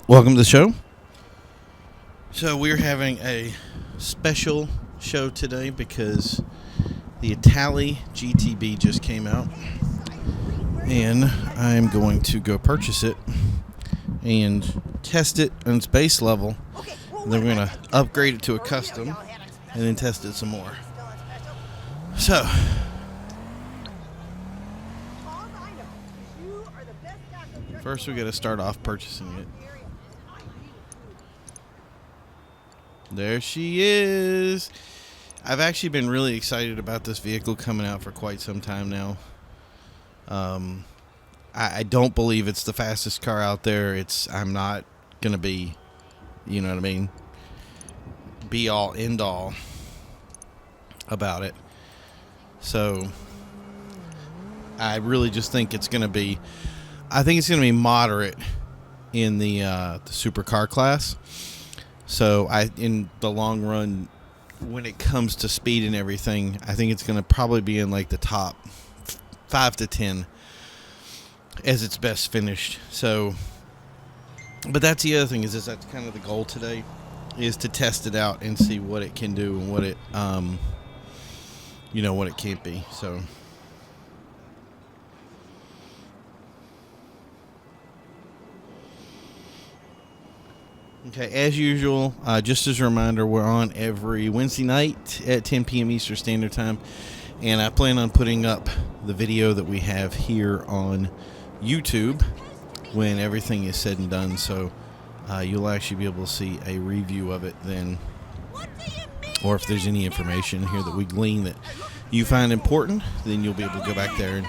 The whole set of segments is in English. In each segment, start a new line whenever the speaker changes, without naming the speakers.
Welcome to the show. So we're having a special show today because the Itali GTB just came out, and I'm going to go purchase it and test it on its base level, and then we're going to upgrade it to a custom and then test it some more. So first we got to start off purchasing it. There she is. I've actually been really excited about this vehicle coming out for quite some time now. I don't believe it's the fastest car out there. I'm not going to be, you know what I mean, be all end all about it. So I really just think it's going to be, moderate in the supercar class. So in the long run, when it comes to speed and everything, I think it's going to probably be in like the top 5 to 10 as it's best finished. So, but that's the other thing is that's kind of the goal today, is to test it out and see what it can do and what it, what it can't be. So. Okay, as usual, just as a reminder, we're on every Wednesday night at 10 p.m. Eastern Standard Time, and I plan on putting up the video that we have here on YouTube when everything is said and done, so you'll actually be able to see a review of it then, or if there's any information here that we glean that you find important, then you'll be able to go back there and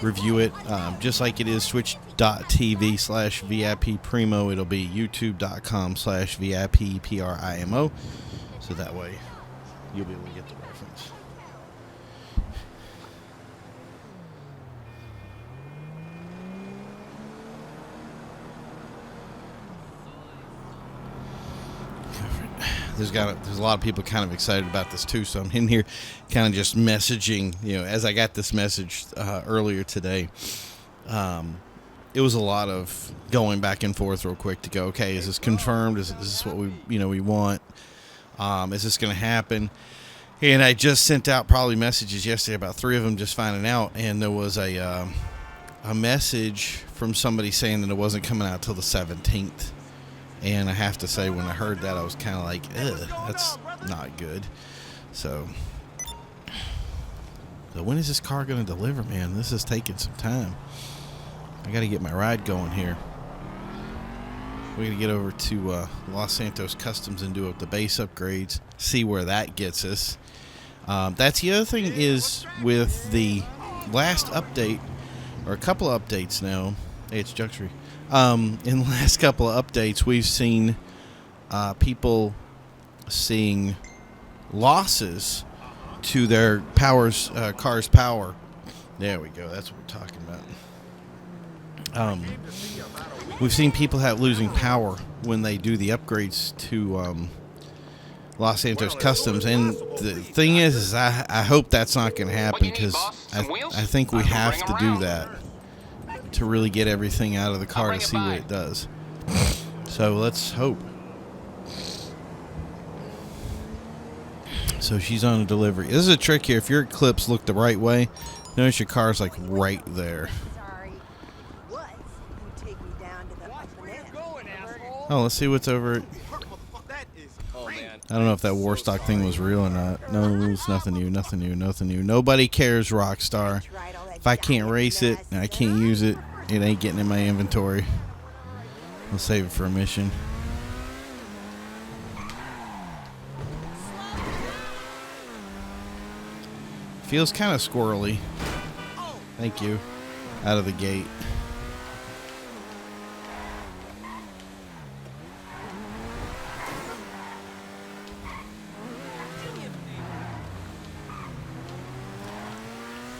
review it, just like it is twitch.tv/VIP Primo. It'll be youtube.com/VIP PRIMO, so that way you'll be able to get the reference. There's a lot of people kind of excited about this too, so I'm in here kind of just messaging, as I got this message earlier today. It was a lot of going back and forth real quick to go, okay, is this confirmed? Is this what we want? Is this going to happen? And I just sent out probably messages yesterday, about 3 of them, just finding out, and there was a message from somebody saying that it wasn't coming out till the 17th. And I have to say, when I heard that, I was kind of like, that's not good. So when is this car going to deliver, man? This is taking some time. I got to get my ride going here. We're going to get over to Los Santos Customs and do up the base upgrades, see where that gets us. That's the other thing is with the last update, or a couple of updates now. Hey, it's Juxtree. In the last couple of updates, we've seen people seeing losses to their car's power. There we go. That's what we're talking about. We've seen people losing power when they do the upgrades to Los Santos Customs, and the thing is I hope that's not going to happen, because I think we have to do that to really get everything out of the car to see what it does. So let's hope. So she's on a delivery. This is a trick here. If your clips look the right way, notice your car's like right there. Oh, let's see what's over it. I don't know if that Warstock thing was real or not. No, it's nothing new. Nobody cares, Rockstar. If I can't race it and I can't use it, it ain't getting in my inventory. We'll save it for a mission. Feels kind of squirrely. Thank you. Out of the gate.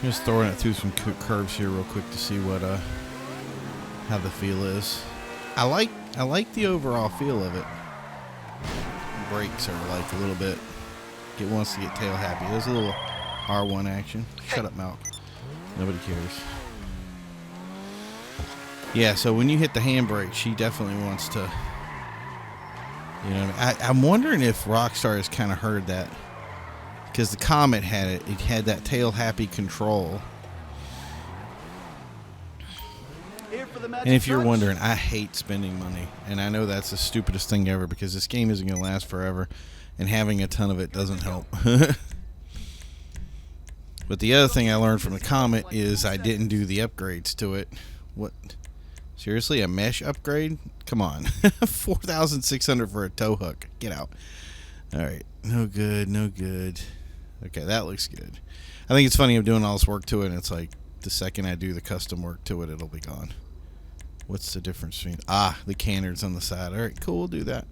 Just throwing it through some curves here real quick to see what how the feel is. I like the overall feel of it. The brakes are like a little bit. It wants to get tail happy. There's a little R1 action. Shut up, Malk. Nobody cares. Yeah, so when you hit the handbrake, she definitely wants to You know, I'm wondering if Rockstar has kind of heard that, because the Comet had it. It had that tail happy control. And if you're wondering, I hate spending money, and I know that's the stupidest thing ever, because this game isn't going to last forever, and having a ton of it doesn't help. But the other thing I learned from the Comet is I didn't do the upgrades to it. What? Seriously, a mesh upgrade? Come on. 4,600 for a tow hook. Get out. All right. No good. No good. Okay, that looks good. I think it's funny I'm doing all this work to it, and it's like the second I do the custom work to it, it'll be gone. What's the difference between... the cannons on the side. All right, cool. We'll do that.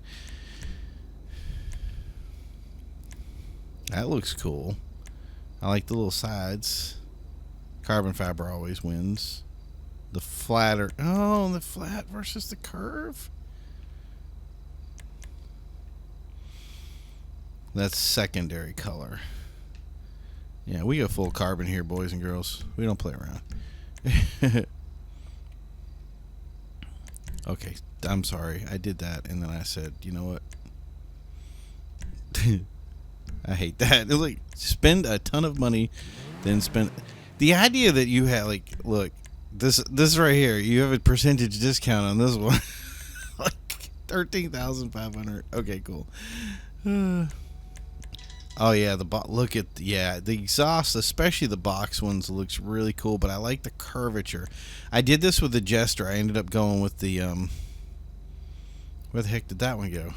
That looks cool. I like the little sides. Carbon fiber always wins. The flatter... Oh, the flat versus the curve? That's secondary color. Yeah, we go full carbon here, boys and girls. We don't play around. Okay, I'm sorry. I did that, and then I said, you know what? I hate that. It's like, spend a ton of money, then spend... The idea that you have, like, look, this right here, you have a percentage discount on this one. Like, 13,500. Okay, cool. Oh, yeah, look at... Yeah, the exhaust, especially the box ones, looks really cool, but I like the curvature. I did this with the Jester. I ended up going with the... Where the heck did that one go?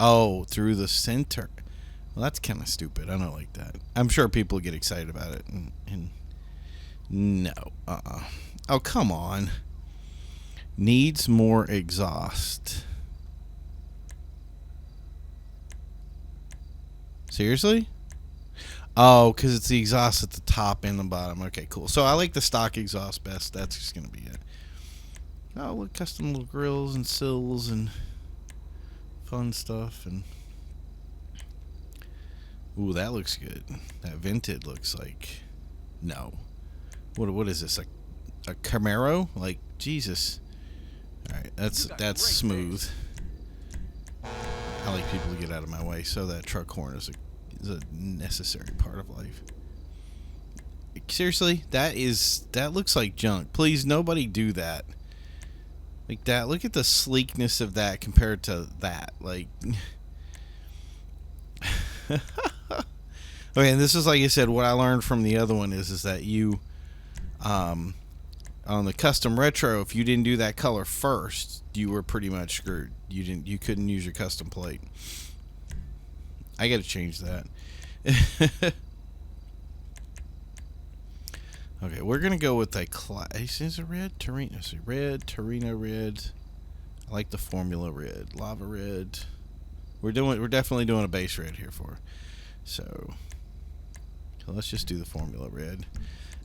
Oh, through the center. Well, that's kind of stupid. I don't like that. I'm sure people get excited about it. And no. Oh, come on. Needs more exhaust. Seriously? Oh, because it's the exhaust at the top and the bottom. Okay, cool. So I like the stock exhaust best. That's just going to be it. Oh, look, custom little grills and sills and fun stuff. And ooh, that looks good. That vented looks like... No. What is this? A Camaro? Like, Jesus. Alright, that's smooth. I like people to get out of my way, so that truck horn is a necessary part of life. Seriously, that looks like junk. Please, nobody do that. Like that. Look at the sleekness of that compared to that. Like, okay, and this is, like I said, what I learned from the other one is that you, on the custom retro, if you didn't do that color first, you were pretty much screwed. You couldn't use your custom plate. I got to change that. Okay, we're gonna go with a is it red Torino? Red Torino red. I like the formula red, lava red. We're definitely doing a base red here so let's just do the formula red.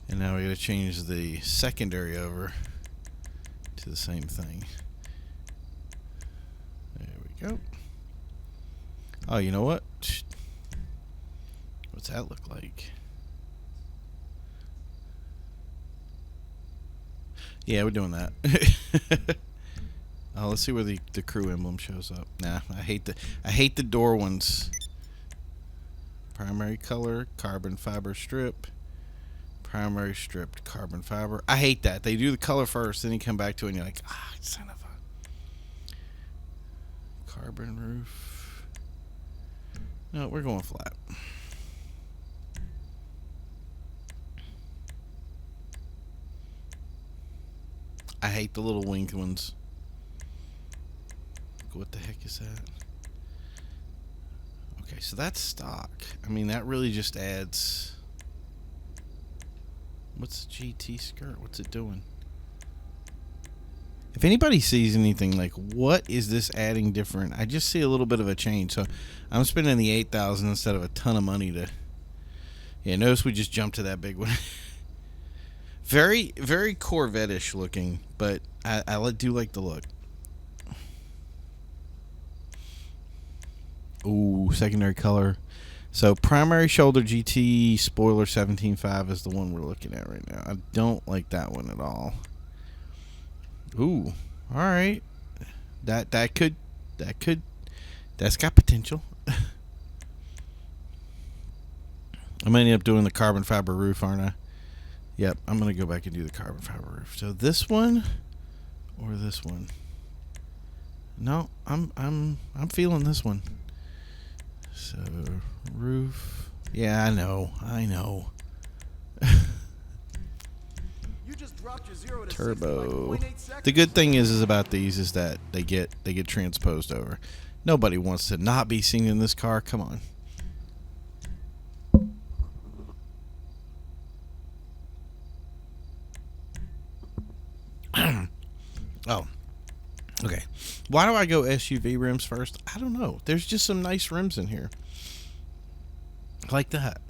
And now we gotta change the secondary over to the same thing. There we go. Oh, you know what? What's that look like? Yeah, we're doing that. Oh, let's see where the crew emblem shows up. Nah, I hate the door ones. Primary color, carbon fiber strip. Primary stripped carbon fiber. I hate that. They do the color first, then you come back to it and you're like, son of a... Carbon roof. No, we're going flat. I hate the little winged ones. What the heck is that? Okay, so that's stock. I mean, that really just adds... What's the GT skirt? What's it doing? If anybody sees anything like, what is this adding different? I just see a little bit of a change. So I'm spending the 8,000 instead of a ton of money to... Yeah, notice we just jumped to that big one. Very, very Corvette-ish looking, but I do like the look. Ooh, secondary color. So primary shoulder GT spoiler 17.5 is the one we're looking at right now. I don't like that one at all. Ooh, all right. That's got potential. I'm gonna end up doing the carbon fiber roof, aren't I? Yep, I'm gonna go back and do the carbon fiber roof. So this one or this one? No, I'm feeling this one. So roof. Yeah, I know. Turbo. The good thing is about these is that they get transposed over. Nobody wants to not be seen in this car. Come on. Oh, okay. Why do I go SUV rims first? I don't know. There's just some nice rims in here. Like that.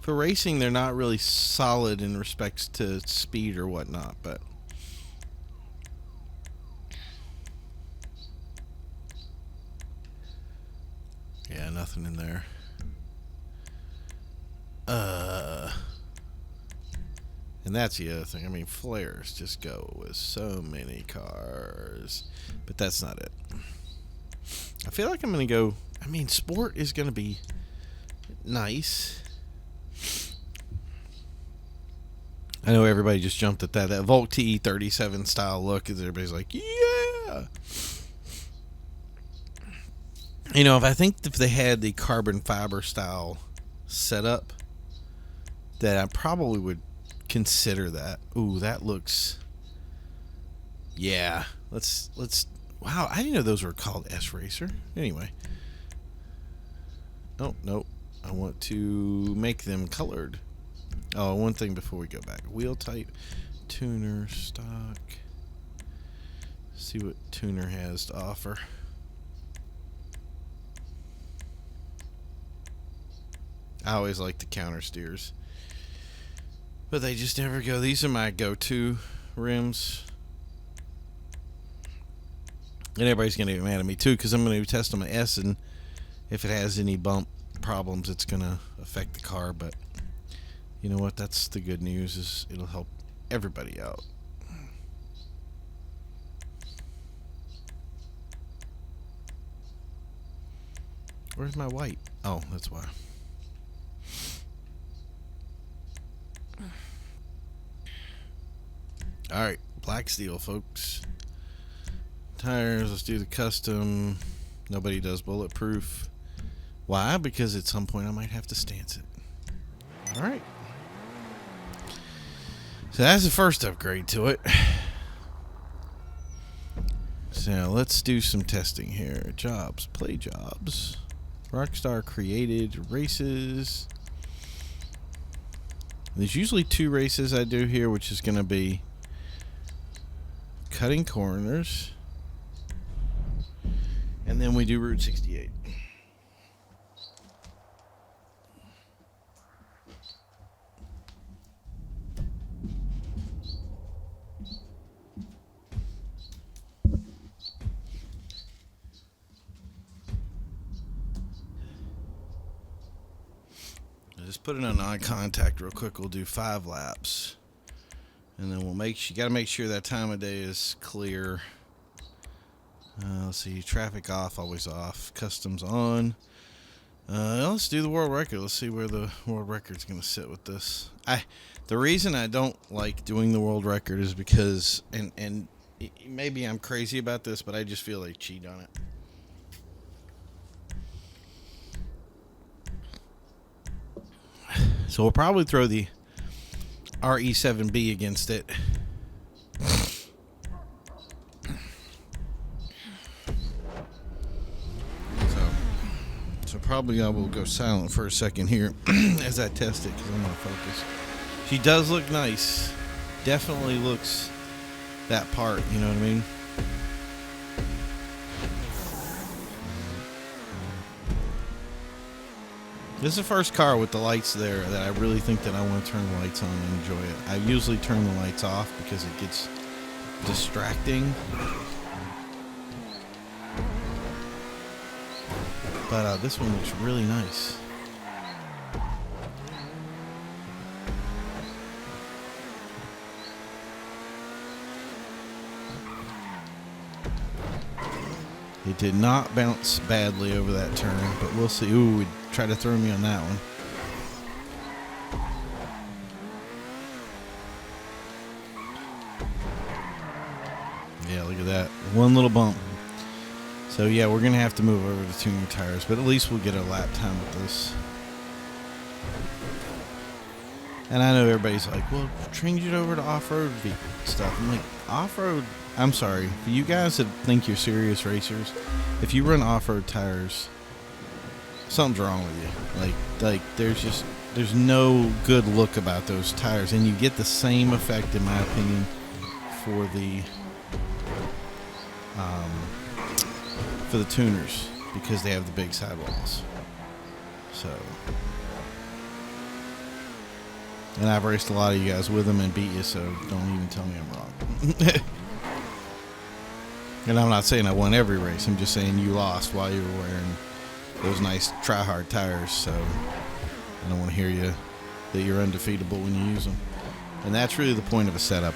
For racing, they're not really solid in respects to speed or whatnot, but yeah, nothing in there. And that's the other thing. I mean, flares just go with so many cars, but that's not it. I feel like I'm going to go, I mean, sport is going to be nice. I know everybody just jumped at that Volt TE37 style look, because everybody's like, yeah. You know, if they had the carbon fiber style setup, that I probably would consider that. Ooh, that looks. Yeah, let's. Wow, I didn't know those were called S Racer. Anyway. Oh nope, I want to make them colored. Oh, one thing before we go back: wheel type, tuner, stock. See what tuner has to offer. I always like the counter steers, but they just never go. These are my go-to rims. And everybody's going to get mad at me too, because I'm going to test on my S, and if it has any bump problems, it's going to affect the car. But you know what? That's the good news, is it'll help everybody out. Where's my white? Oh, that's why. Alright, black steel, folks. Tires, let's do the custom. Nobody does bulletproof. Why? Because at some point I might have to stance it. Alright. So that's the first upgrade to it. So let's do some testing here. Jobs, play jobs. Rockstar created races. There's usually 2 races I do here, which is going to be Cutting Corners, and then we do Route 68. Just put it on non-contact real quick. We'll do 5 laps. And then we'll you got to make sure that time of day is clear. Let's see, traffic off, always off. Customs on. Let's do the world record. Let's see where the world record's going to sit with this. The reason I don't like doing the world record is because, and maybe I'm crazy about this, but I just feel they cheat on it. So we'll probably throw the RE7B against it. So probably I will go silent for a second here as I test it, because I'm going to focus. She does look nice. Definitely looks that part, you know what I mean? This is the first car with the lights there that I really think that I want to turn the lights on and enjoy it. I usually turn the lights off because it gets distracting. But this one looks really nice. It did not bounce badly over that turn, but we'll see. Ooh, it tried to throw me on that one. Yeah, look at that. One little bump. So, yeah, we're going to have to move over to tuning tires, but at least we'll get a lap time with this. And I know everybody's like, well, change it over to off-road stuff. I'm like, off-road, I'm sorry. For you guys that think you're serious racers, if you run off-road tires, something's wrong with you. Like there's no good look about those tires. And you get the same effect, in my opinion, for the tuners, because they have the big sidewalls. So, and I've raced a lot of you guys with them and beat you, so don't even tell me I'm wrong. And I'm not saying I won every race. I'm just saying you lost while you were wearing those nice try-hard tires. So I don't want to hear you that you're undefeatable when you use them. And that's really the point of a setup.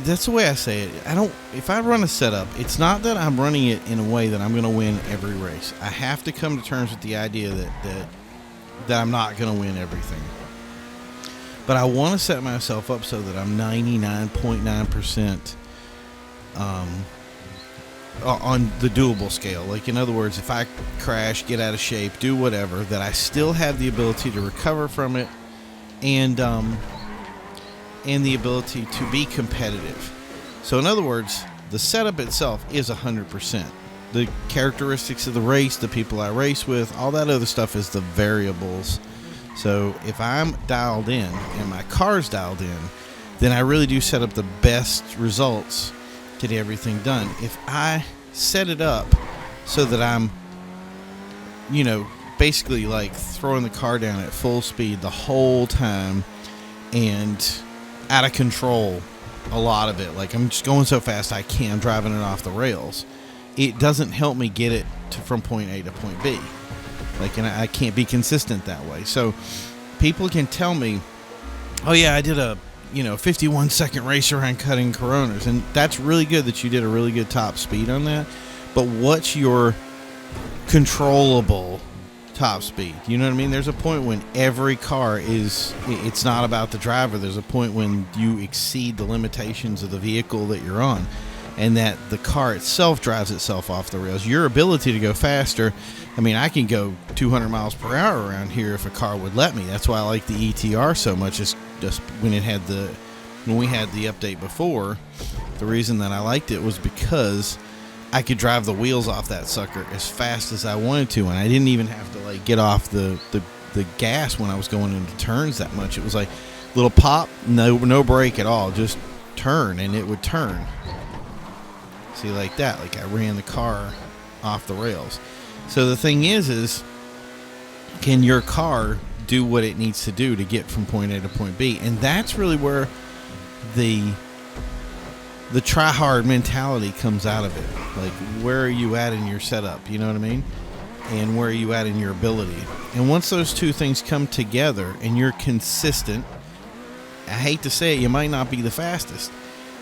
That's the way I say it. If I run a setup, it's not that I'm running it in a way that I'm going to win every race. I have to come to terms with the idea that I'm not going to win everything. But I want to set myself up so that I'm 99.9% on the doable scale. Like, in other words, if I crash, get out of shape, do whatever, that I still have the ability to recover from it and the ability to be competitive. So in other words, the setup itself is 100%. The characteristics of the race, the people I race with, all that other stuff is the variables. So if I'm dialed in and my car's dialed in, then I really do set up the best results to get everything done. If I set it up so that I'm, basically like throwing the car down at full speed the whole time and out of control a lot of it, like I'm just going so fast I can, driving it off the rails, it doesn't help me get it from point A to point B. Like, and I can't be consistent that way. So people can tell me, oh yeah, I did a 51-second race around Cutting Coroners, and that's really good that you did a really good top speed on that. But what's your controllable top speed? You know what I mean? There's a point when every car it's not about the driver. There's a point when you exceed the limitations of the vehicle that you're on, and that the car itself drives itself off the rails. Your ability to go faster, I mean, I can go 200 miles per hour around here if a car would let me. That's why I like the ETR so much. Is just when we had the update before, the reason that I liked it was because I could drive the wheels off that sucker as fast as I wanted to, and I didn't even have to like get off the gas when I was going into turns that much. It was like little pop, no brake at all, just turn, and it would turn. See, like that, like I ran the car off the rails. So the thing is can your car do what it needs to do to get from point A to point B? And that's really where the try hard mentality comes out of it. Like, where are you at in your setup? You know what I mean? And where are you at in your ability? And once those two things come together and you're consistent, I hate to say it, you might not be the fastest.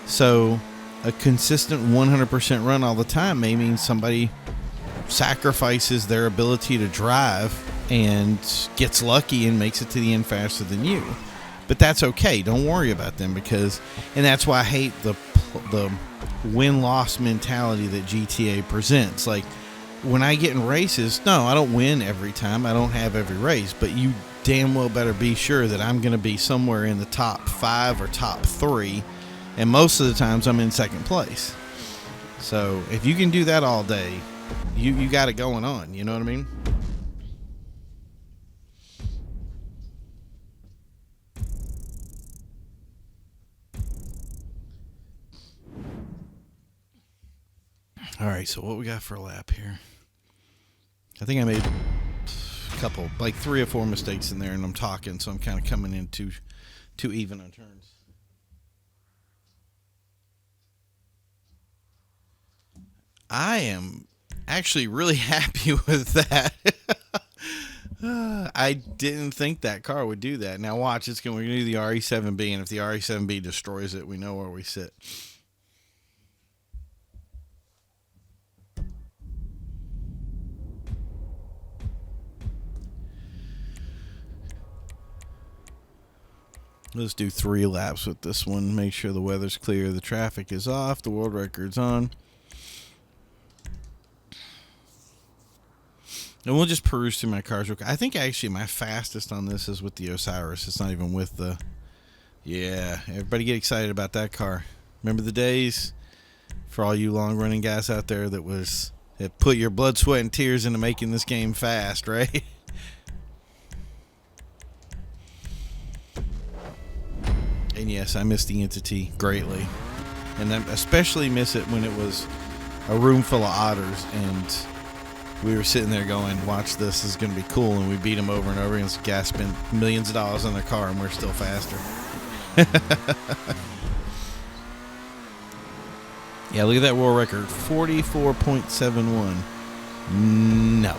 So a consistent 100% run all the time may mean somebody sacrifices their ability to drive and gets lucky and makes it to the end faster than you. But that's okay. Don't worry about them, and that's why I hate the win-loss mentality that GTA presents. Like, when I get in races, no, I don't win every time. I don't have every race, but you damn well better be sure that I'm going to be somewhere in the top 5 or top 3, and most of the times I'm in second place. So if you can do that all day, you got it going on. You know what I mean? All right, so what we got for a lap here? I think I made a couple, like 3 or 4 mistakes in there, and I'm talking, so I'm kind of coming in too even on turns. I am actually really happy with that. I didn't think that car would do that. Now watch, we're going to do the RE7B, and if the RE7B destroys it, we know where we sit. Let's do 3 laps with this one. Make sure the weather's clear, the traffic is off, the world record's on. And we'll just peruse through my cars real quick. I think actually my fastest on this is with the Osiris. It's not even with the... Yeah, everybody get excited about that car. Remember the days? For all you long-running guys out there that put your blood, sweat, and tears into making this game fast, right? And yes, I miss the Entity greatly. And I especially miss it when it was a room full of otters and we were sitting there going, watch this is going to be cool. And we beat them over and over again. This guy spent millions of dollars on their car and we're still faster. Yeah, look at that world record. 44.71. No.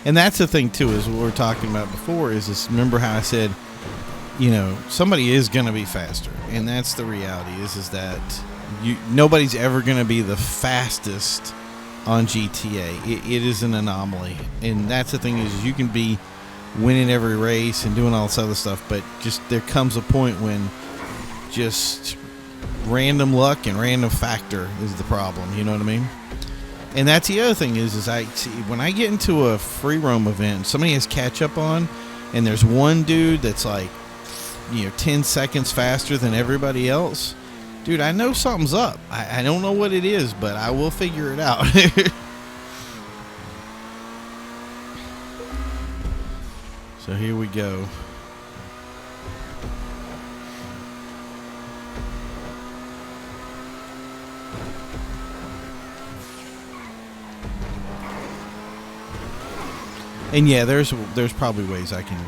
And that's the thing, too, is what we were talking about before, is this, remember how I said, somebody is going to be faster. And that's the reality, is that nobody's ever going to be the fastest on GTA. It is an anomaly. And that's the thing, is you can be winning every race and doing all this other stuff, but just there comes a point when just random luck and random factor is the problem. You know what I mean? And that's the other thing is I see when I get into a free roam event, somebody has catch up on, and there's one dude that's like, 10 seconds faster than everybody else. Dude, I know something's up. I don't know what it is, but I will figure it out. So here we go. And yeah, there's probably ways I can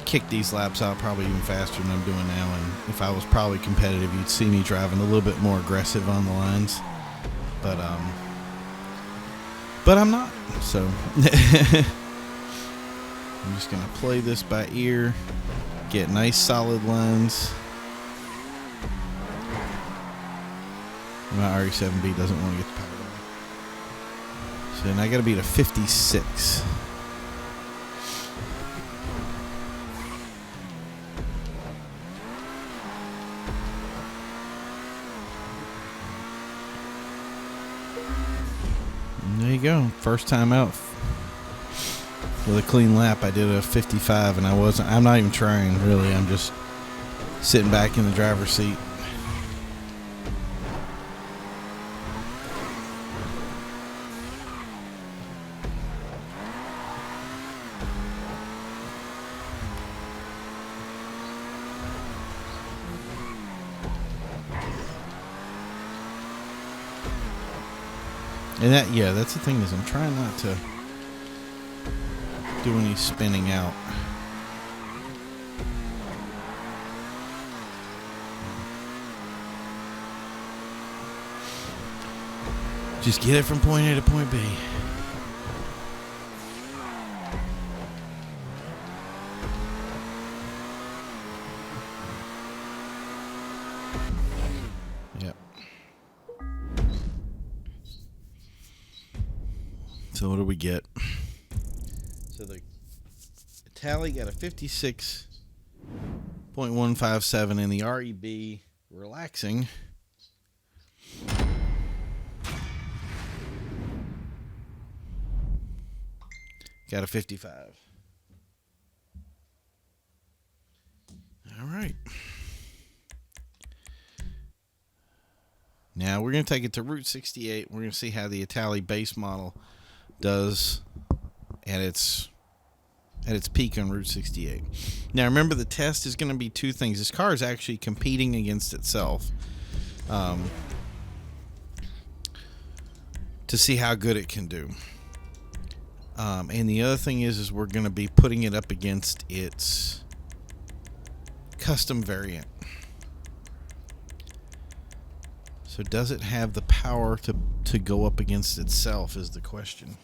kick these laps out probably even faster than I'm doing now. And if I was probably competitive, you'd see me driving a little bit more aggressive on the lines. But I'm not. So I'm just going to play this by ear, get nice solid lines. My RE7B doesn't want to get the power. So then I got to beat a 56. And there you go. First time out with a clean lap. I did a 55 and I'm not even trying really. I'm just sitting back in the driver's seat. And that's the thing is I'm trying not to do any spinning out. Just get it from point A to point B. Yep. So what do we get? So the Itali got a 56.157 and the REB relaxing got a 55. All right. Now we're going to take it to Route 68. We're going to see how the Itali base model does at its peak on Route 68. Now remember, the test is going to be two things. This car is actually competing against itself to see how good it can do. And the other thing is we're going to be putting it up against its custom variant. So does it have the power to go up against itself is the question.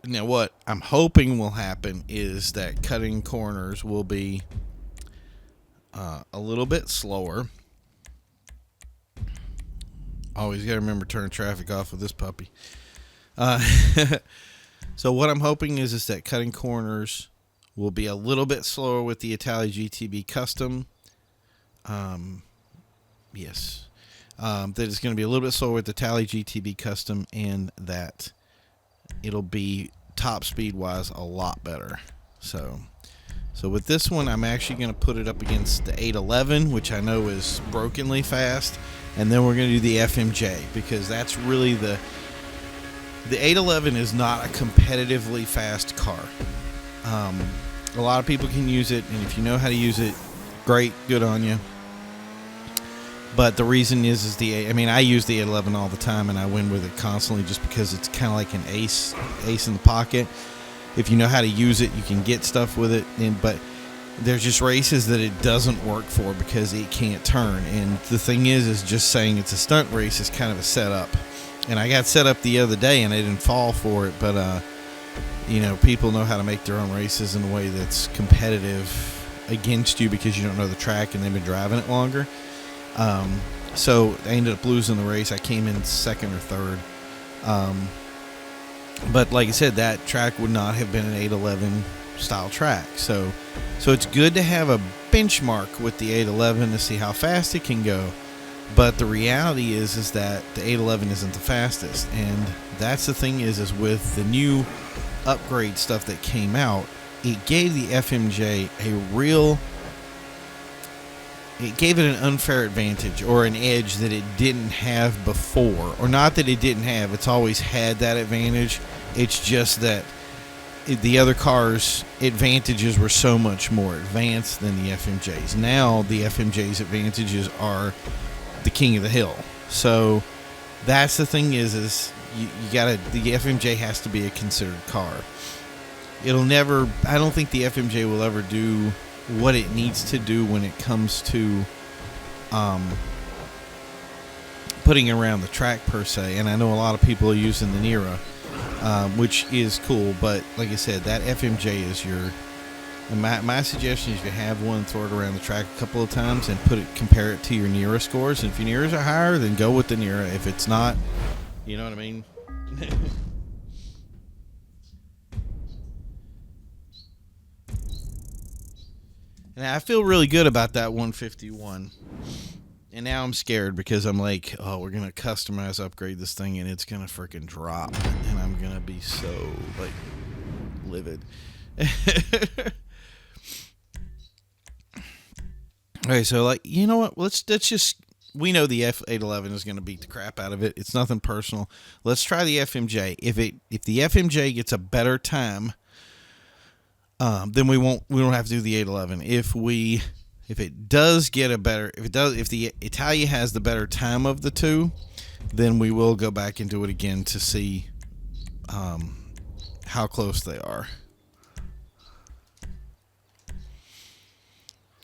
Now what I'm hoping will happen is that cutting corners will be a little bit slower. Always got to remember to turn traffic off with this puppy. So what I'm hoping is that Cutting Corners will be a little bit slower with the Itali GTB Custom. Yes. That it's going to be a little bit slower with the Itali GTB Custom, and that it'll be top speed wise a lot better. So with this one, I'm actually going to put it up against the 811, which I know is brokenly fast, and then we're going to do the FMJ, because that's really the 811 is not a competitively fast car. A lot of people can use it, and if you know how to use it, great, good on you. But the reason is I use the 811 all the time, and I win with it constantly just because it's kind of like an ace in the pocket. If you know how to use it, you can get stuff with it. But there's just races that it doesn't work for because it can't turn. And the thing is just saying it's a stunt race is kind of a setup. And I got set up the other day, and I didn't fall for it. But people know how to make their own races in a way that's competitive against you because you don't know the track and they've been driving it longer. So I ended up losing the race. I came in second or third. But like I said, that track would not have been an 811 style track. So it's good to have a benchmark with the 811 to see how fast it can go. But the reality is that the 811 isn't the fastest. And that's the thing is with the new upgrade stuff that came out, it gave the FMJ it gave it an unfair advantage or an edge that it didn't have before. Or not that it didn't have, it's always had that advantage. It's just that the other cars' advantages were so much more advanced than the FMJ's. Now the FMJ's advantages are the king of the hill. So that's the thing is you gotta, the FMJ has to be a considered car. I don't think the FMJ will ever do what it needs to do when it comes to putting around the track per se. And I know a lot of people are using the Nera, which is cool, but like I said, that FMJ is my suggestion is you have one, throw it around the track a couple of times and compare it to your Nera scores. And if your Neras are higher, then go with the Nera. If it's not, you know what I mean? And I feel really good about that 151. And now I'm scared because I'm like, oh, we're going to customize, upgrade this thing, and it's going to freaking drop. And I'm going to be so, livid. Okay, so, you know what? Let's just, we know the F811 is going to beat the crap out of it. It's nothing personal. Let's try the FMJ. If the FMJ gets a better time, then we don't have to do the 811. If it does get if the Italia has the better time of the two, then we will go back and do it again to see how close they are.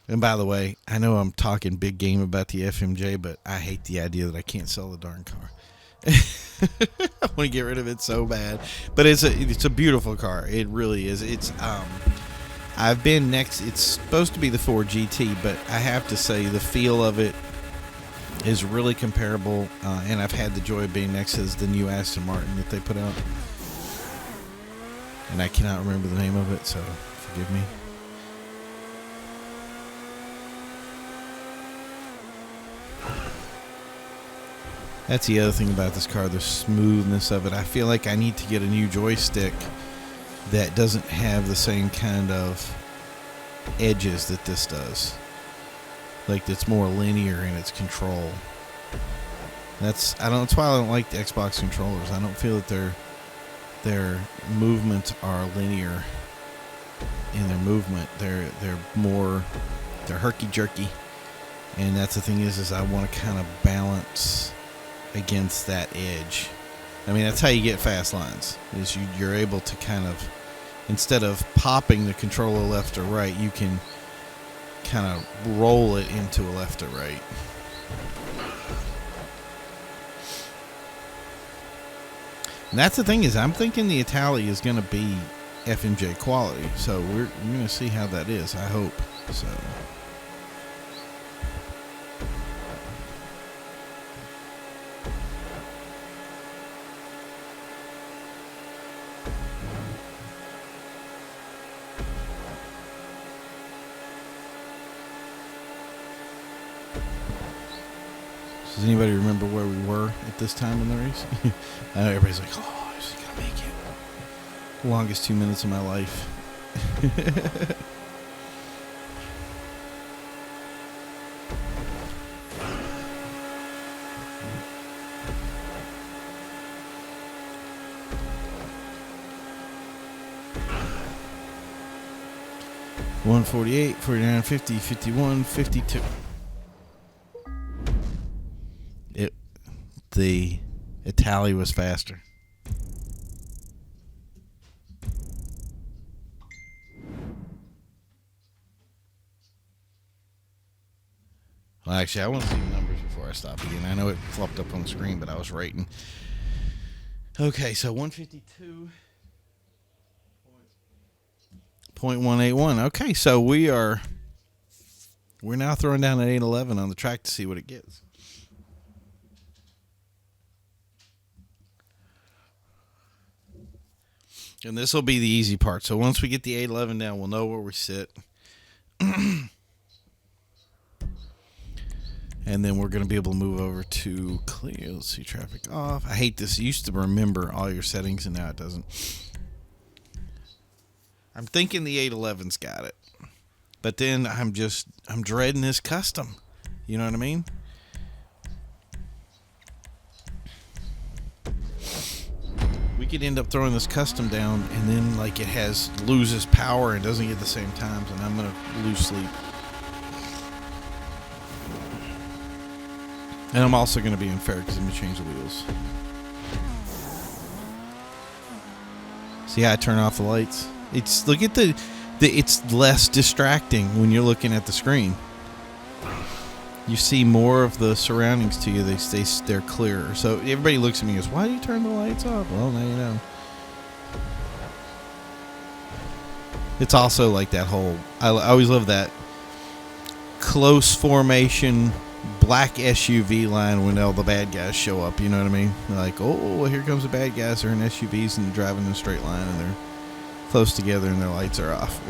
And by the way, I know I'm talking big game about the FMJ, but I hate the idea that I can't sell the darn car. I want to get rid of it so bad, but it's a beautiful car. It really is. It's I've been next. It's supposed to be the Ford GT, but I have to say the feel of it is really comparable. And I've had the joy of being next to the new Aston Martin that they put out, and I cannot remember the name of it, so forgive me. That's the other thing about this car, the smoothness of it. I feel like I need to get a new joystick that doesn't have the same kind of edges that this does. Like, that's more linear in its control. That's why I don't like the Xbox controllers. I don't feel that their movements are linear in their movement. They're herky-jerky. And that's the thing is I want to kind of balance against that edge. I mean, that's how you get fast lines, is you're able to kind of, instead of popping the controller left or right, you can kind of roll it into a left or right. And that's the thing is I'm thinking the Italia is going to be FMJ quality, so we're going to see how that is, I hope. So Does anybody remember where we were at this time in the race? I know everybody's like, oh, is he going to make it? Longest 2 minutes of my life. $148, $49, $50, $51, $52. The Itali was faster. Well, actually, I want to see the numbers before I stop again. I know it flopped up on the screen, but I was rating. Okay, so 152.181. Okay, so we're now throwing down an 811 on the track to see what it gets. And this will be the easy part. So once we get the 811 down, we'll know where we sit. And then we're going to be able to move over to clear. Let's see, traffic off. I hate this. It used to remember all your settings, and now it doesn't. I'm thinking the 811's got it. But then I'm dreading this custom. You know what I mean? We could end up throwing this custom down, and then like it loses power and doesn't get the same times, and I'm gonna lose sleep. And I'm also gonna be unfair because I'm gonna change the wheels. See how I turn off the lights? Look at it's less distracting when you're looking at the screen. You see more of the surroundings to you. They're clearer. So everybody looks at me and goes, why do you turn the lights off? Well, now you know. It's also like that whole, I always love that close formation black SUV line when all the bad guys show up. You know what I mean? They're like, oh, well, here comes the bad guys. They're in SUVs and driving in a straight line, and they're close together and their lights are off.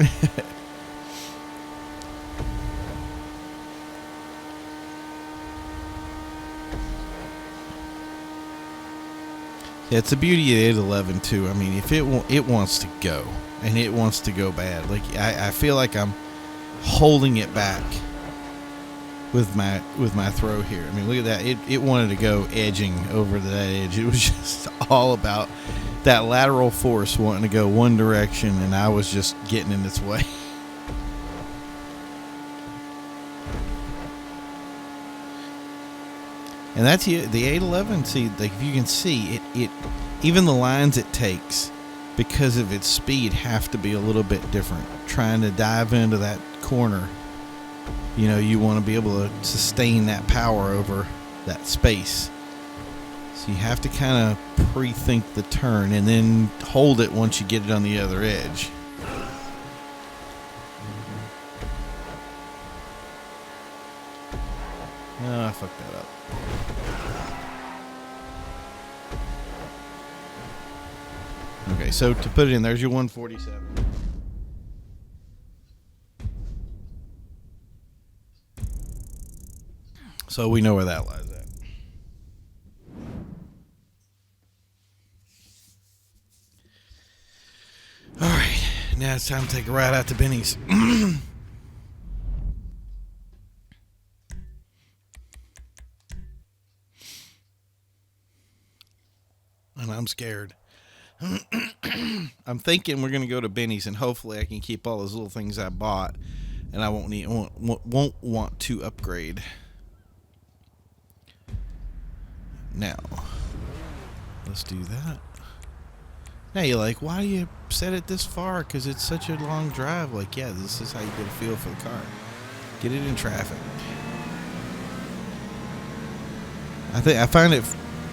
Yeah, it's the beauty of 811 too. I mean, if it wants to go, and it wants to go bad. Like I feel like I'm holding it back with my throw here. I mean, look at that. It wanted to go edging over that edge. It was just all about that lateral force wanting to go one direction, and I was just getting in its way. And that's the 811. See, like if you can see it, even the lines it takes, because of its speed, have to be a little bit different. Trying to dive into that corner, you know, you want to be able to sustain that power over that space. So you have to kind of pre-think the turn and then hold it once you get it on the other edge. Oh, I fucked that up. Okay, so to put it in, there's your 147. So we know where that lies at. All right, now it's time to take a ride out to Benny's. And I'm scared. I'm thinking we're going to go to Benny's, and hopefully I can keep all those little things I bought, and I won't want to upgrade. Now, let's do that. Now you're like, why do you set it this far? Because it's such a long drive. Like, yeah, this is how you get a feel for the car. Get it in traffic. I find it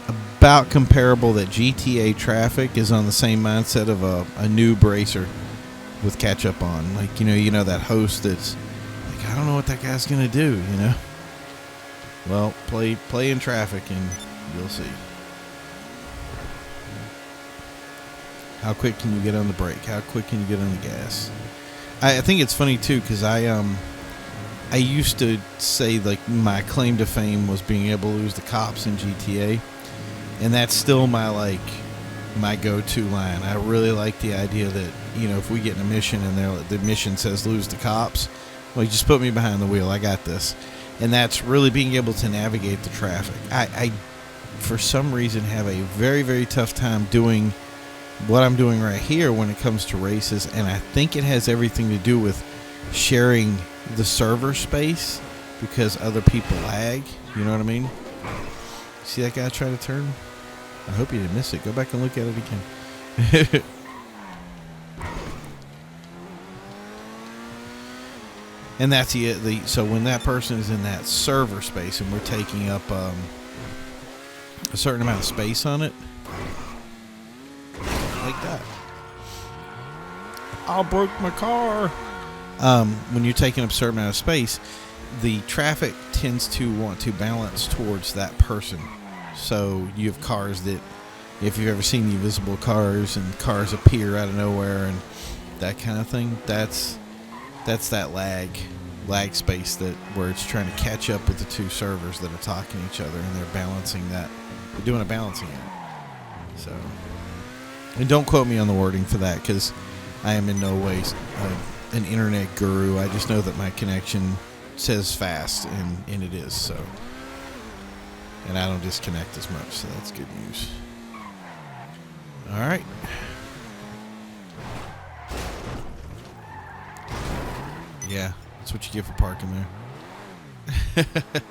about comparable that GTA traffic is on the same mindset of a new bracer with catch up on. Like, you know that host that's like, I don't know what that guy's gonna do, you know. Well, play in traffic and you'll see. How quick can you get on the brake? How quick can you get on the gas? I think it's funny too, because I used to say like my claim to fame was being able to lose the cops in GTA, and that's still my go-to line. I really like the idea that, you know, if we get in a mission and the mission says lose the cops, well, you just put me behind the wheel. I got this. And that's really being able to navigate the traffic. I for some reason, have a very, very tough time doing what I'm doing right here when it comes to races, and I think it has everything to do with sharing the server space because other people lag. You know what I mean? See that guy try to turn? I hope you didn't miss it. Go back and look at it again. And that's so when that person is in that server space and we're taking up a certain amount of space on it, like that. I broke my car. When you're taking up a certain amount of space, the traffic tends to want to balance towards that person. So you have cars that, if you've ever seen the invisible cars and cars appear out of nowhere and that kind of thing, that's that lag space that where it's trying to catch up with the two servers that are talking to each other, and they're balancing that. They're doing a balancing act. So, and don't quote me on the wording for that because I am in no way an internet guru. I just know that my connection says fast, and it is so. And I don't disconnect as much, so that's good news. All right. Yeah, that's what you get for parking there.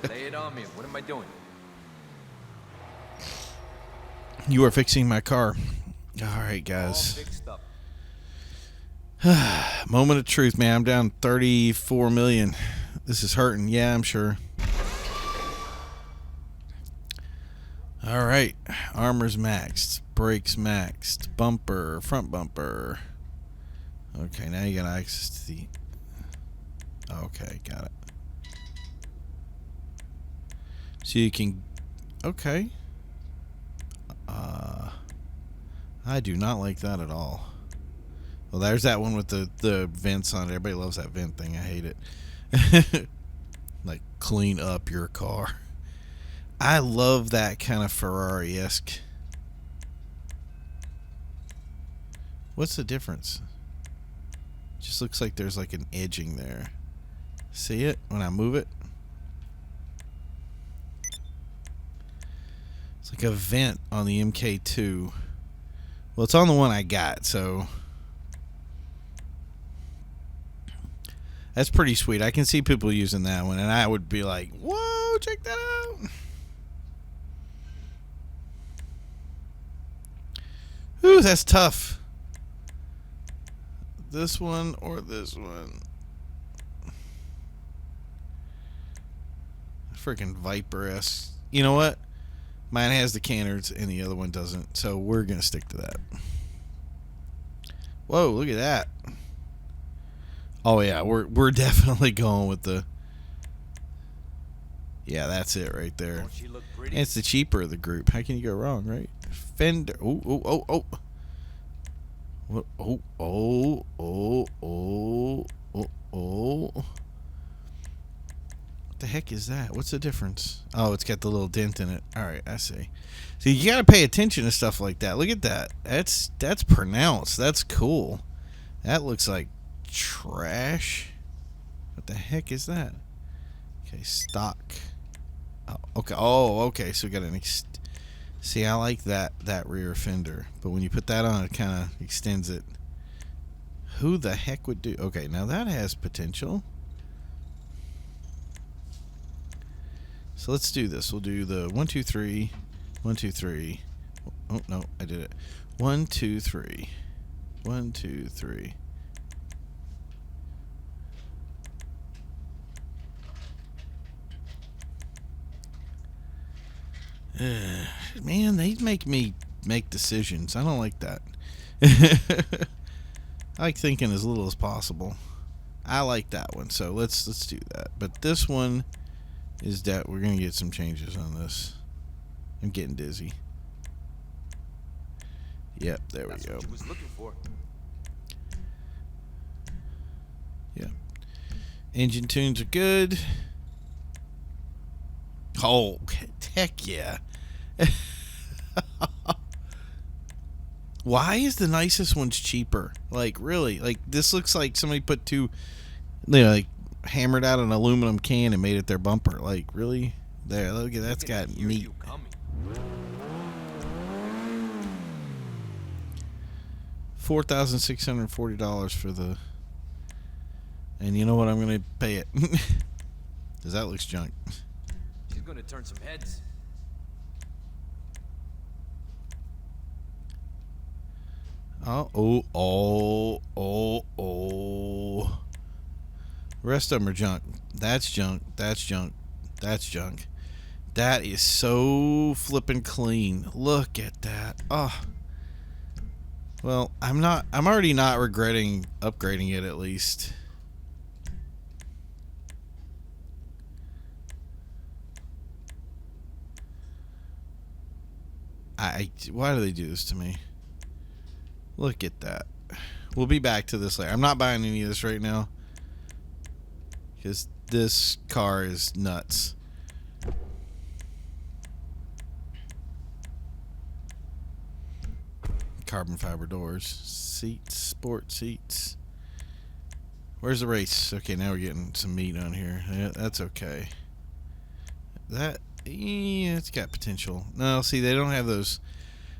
Lay it on me. What am I doing?
You are fixing my car. All right, guys.
All fixed up.
Moment of truth, man. I'm down 34 million. This is hurting. Yeah, I'm sure. All right. Armor's maxed. Brakes maxed. Bumper. Front bumper. Okay, now you got access to the... Okay, got it. So you can... Okay. I do not like that at all. Well, there's that one with the vents on it. Everybody loves that vent thing. I hate it. Like, clean up your car. I love that kind of Ferrari-esque. What's the difference? Just looks like there's like an edging there. See it when I move it? It's like a vent on the MK2. Well, it's on the one I got, so that's pretty sweet. I can see people using that one, and I would be like, whoa, check that out. Ooh, that's tough. This one or this one? Freaking Viper-esque. You know what? Mine has the canners and the other one doesn't, so we're going to stick to that. Whoa, look at that. Oh, yeah, we're definitely going with the... Yeah, that's it right there.
Don't she look pretty?
And it's the cheaper of the group. How can you go wrong, right? Fender. Oh, oh, oh, oh. What? Oh, oh, oh, oh, oh, oh. What the heck is that? What's the difference? Oh, it's got the little dent in it. All right, I see. So you got to pay attention to stuff like that. Look at that. That's pronounced. That's cool. That looks like trash. What the heck is that? Okay, stock. Oh, okay. Oh, okay. So we got an see, I like that rear fender, but when you put that on, it kind of extends it. Who the heck would do? Okay, now that has potential. So let's do this. We'll do the 1, 2, 3, 1, 2, 3. Oh no, I did it. 1, 2, 3, 1, 2, 3. Man, they make me make decisions. I don't like that. I like thinking as little as possible. I like that one, so let's do that. But this one is that we're gonna get some changes on this. I'm getting dizzy. Yep, there we go.
What you was looking for.
Yeah. Engine tunes are good. Oh, heck yeah. Why is the nicest ones cheaper? Like, really? Like, this looks like somebody put two, like, hammered out an aluminum can and made it their bumper. Like, really? There, look at that's got meat. $4,640 for the... And you know what? I'm going to pay it. Because that looks junk.
She's gonna turn some heads.
Oh. The rest of them are junk. That's junk. That's junk. That's junk. That is so flippin' clean. Look at that. Oh. Well, I'm already not regretting upgrading it, at least. Why do they do this to me? Look at that. We'll be back to this later. I'm not buying any of this right now, because this car is nuts. Carbon fiber doors. Seats. Sport seats. Where's the race? Okay, now we're getting some meat on here. Yeah, that's okay. It's got potential. No, see, they don't have those,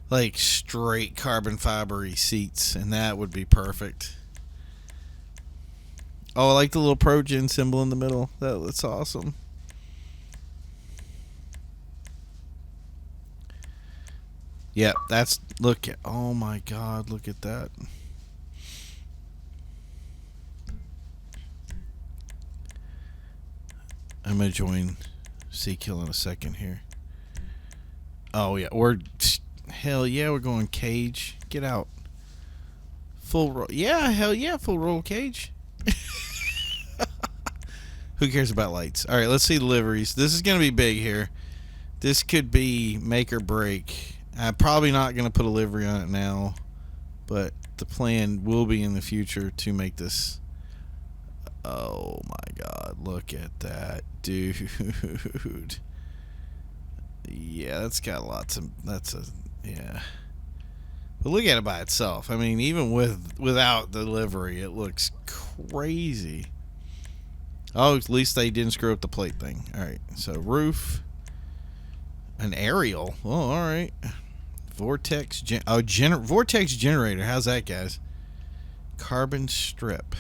like, straight carbon fibery seats, and that would be perfect. Oh, I like the little ProGen symbol in the middle. That's awesome. Yep, oh my God, look at that. I'm going to join C-Kill in a second here. Oh, yeah, hell yeah, we're going cage. Get out. Full roll. Yeah, hell yeah, full roll cage. Who cares about lights? All right, let's see the liveries. This is going to be big here. This could be make or break. I'm probably not going to put a livery on it now, but the plan will be in the future to make this. Oh my God, look at that, dude. Yeah, that's got yeah. But look at it by itself. I mean, even without the livery, it looks crazy. Oh, at least they didn't screw up the plate thing. All right, so roof, an aerial. Oh, all right. Vortex vortex generator. How's that, guys? Carbon strip.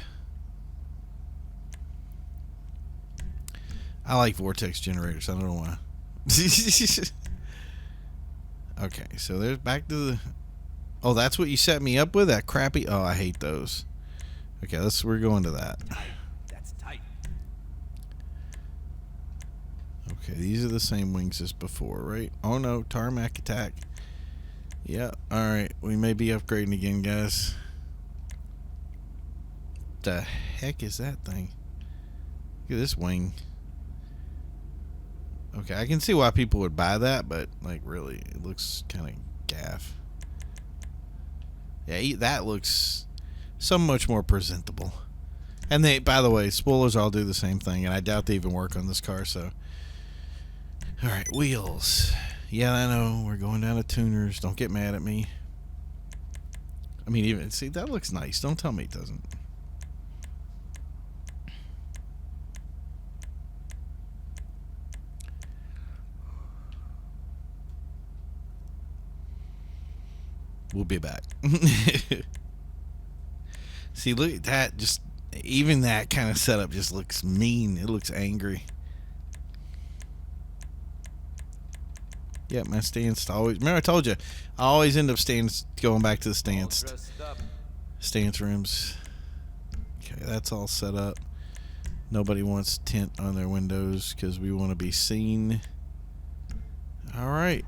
I like vortex generators. I don't know why. Okay, so there's back to the... Oh, that's what you set me up with? That crappy... Oh, I hate those. Okay, we're going to that.
That's tight.
Okay, these are the same wings as before, right? Oh, no, tarmac attack. Yeah, alright. We may be upgrading again, guys. The heck is that thing? Look at this wing. Okay, I can see why people would buy that, but, like, really, it looks kind of gaff. Yeah, that looks so much more presentable. And by the way, spoilers all do the same thing, and I doubt they even work on this car, so. Alright, wheels. Yeah, I know, we're going down to tuners. Don't get mad at me. I mean, even, see, that looks nice. Don't tell me it doesn't. We'll be back. See, look at that. Just even that kind of setup just looks mean. It looks angry. Yeah, my stance always. Remember, I told you, I always end up going back to the stance. Stance rims. Okay, that's all set up. Nobody wants tint on their windows because we want to be seen. All right.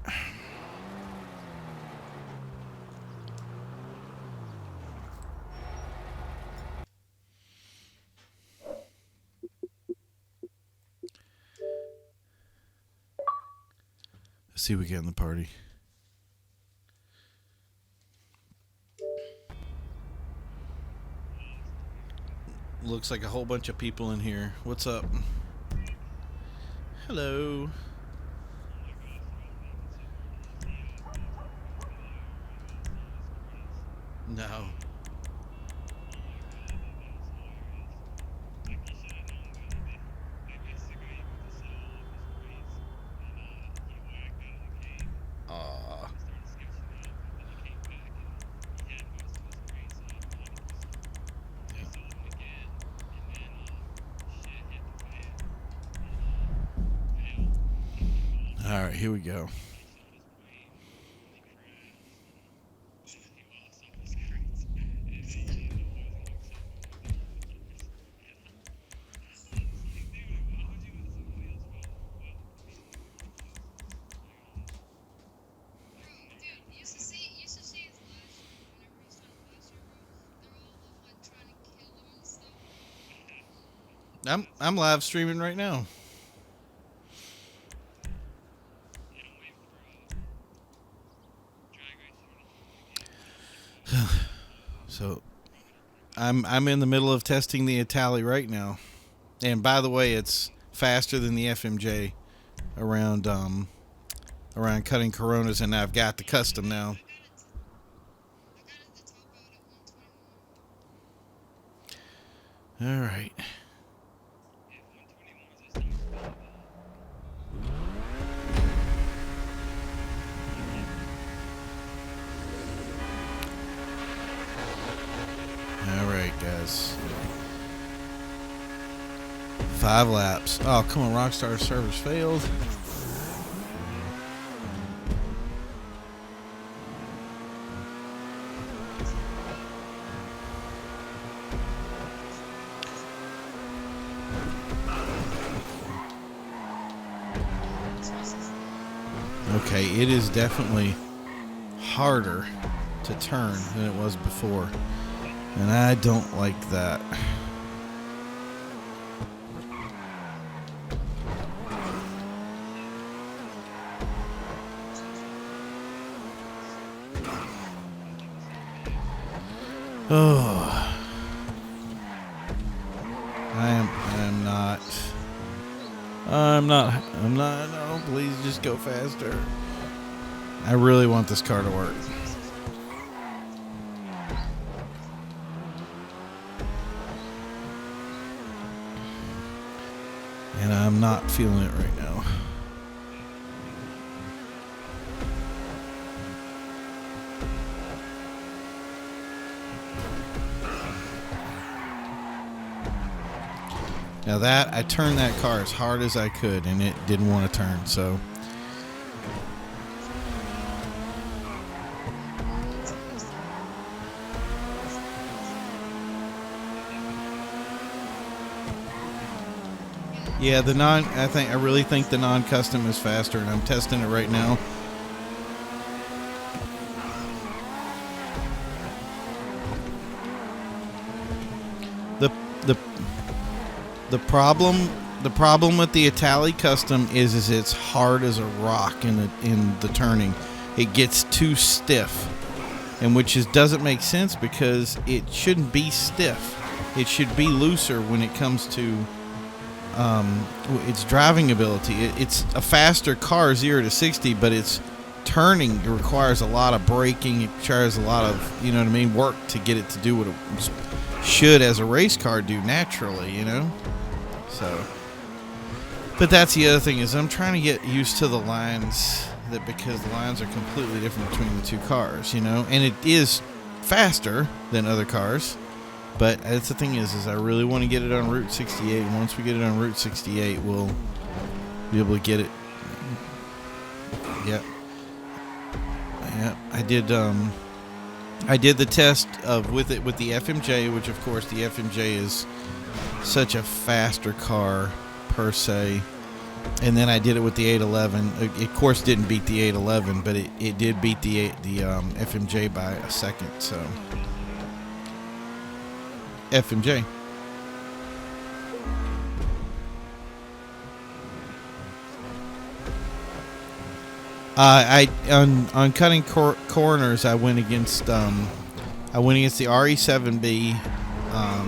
Let's see what we get in the party. Looks like a whole bunch of people in here. What's up? Hello. No. Aw. All right, here we go. I'm live streaming right now. So I'm in the middle of testing the Itali right now. And by the way, it's faster than the FMJ around Cutting Coronas, and I've got the custom now. All right. All right, guys. 5 laps. Oh, come on, Rockstar servers failed. Okay, it is definitely harder to turn than it was before, and I don't like that. Oh, I'm not, no, please just go faster. I really want this car to work. And I'm not feeling it right now. Now that, I turned that car as hard as I could and it didn't want to turn, so. Yeah, I really think the non-custom is faster, and I'm testing it right now. The problem with the Itali custom is it's hard as a rock in the turning. It gets too stiff, and doesn't make sense because it shouldn't be stiff. It should be looser when it comes to its driving ability. It's a faster car, 0 to 60, but its turning, it requires a lot of braking. It requires a lot of, you know what I mean, work to get it to do what it should as a race car do naturally, you know. So, but that's the other thing, is I'm trying to get used to the lines, because the lines are completely different between the two cars, you know, and it is faster than other cars. But that's the thing is I really want to get it on Route 68. And once we get it on Route 68, we'll be able to get it. Yep. Yeah, I did the test with the FMJ, which of course the FMJ is such a faster car per se. And then I did it with the 811. It of course didn't beat the 811, but it did beat the FMJ by a second. So FMJ. On Cutting Coroners, I went against the RE7B,